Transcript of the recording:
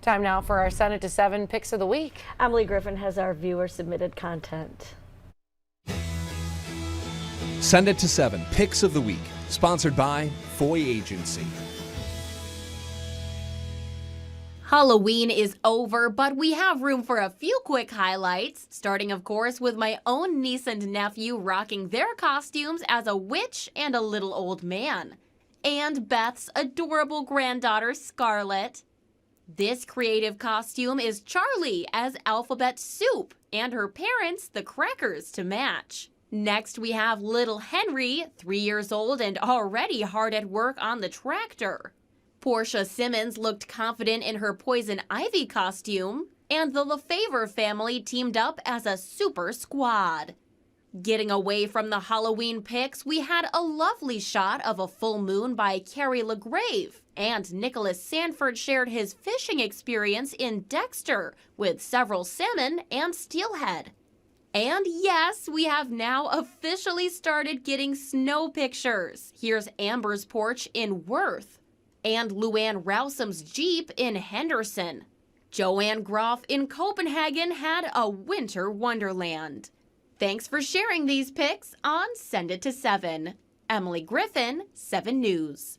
Time now for our Send It to 7 Picks of the Week. Emily Griffin has our viewer-submitted content. Send It to 7 Picks of the Week, sponsored by Foy Agency. Halloween is over, but we have room for a few quick highlights, starting of course with my own niece and nephew rocking their costumes as a witch and a little old man, and Beth's adorable granddaughter Scarlett. This creative costume is Charlie as Alphabet Soup and her parents the Crackers to match. Next we have little Henry, 3 years old and already hard at work on the tractor. Portia Simmons looked confident in her Poison Ivy costume, and the LaFavor family teamed up as a super squad. Getting away from the Halloween pics, we had a lovely shot of a full moon by Carrie LaGrave, and Nicholas Sanford shared his fishing experience in Dexter with several salmon and steelhead. And yes, we have now officially started getting snow pictures. Here's Amber's porch in Worth, and Luann Rousum's Jeep in Henderson. Joanne Groff in Copenhagen had a winter wonderland. Thanks for sharing these pics on Send It to 7. Emily Griffin, 7 News.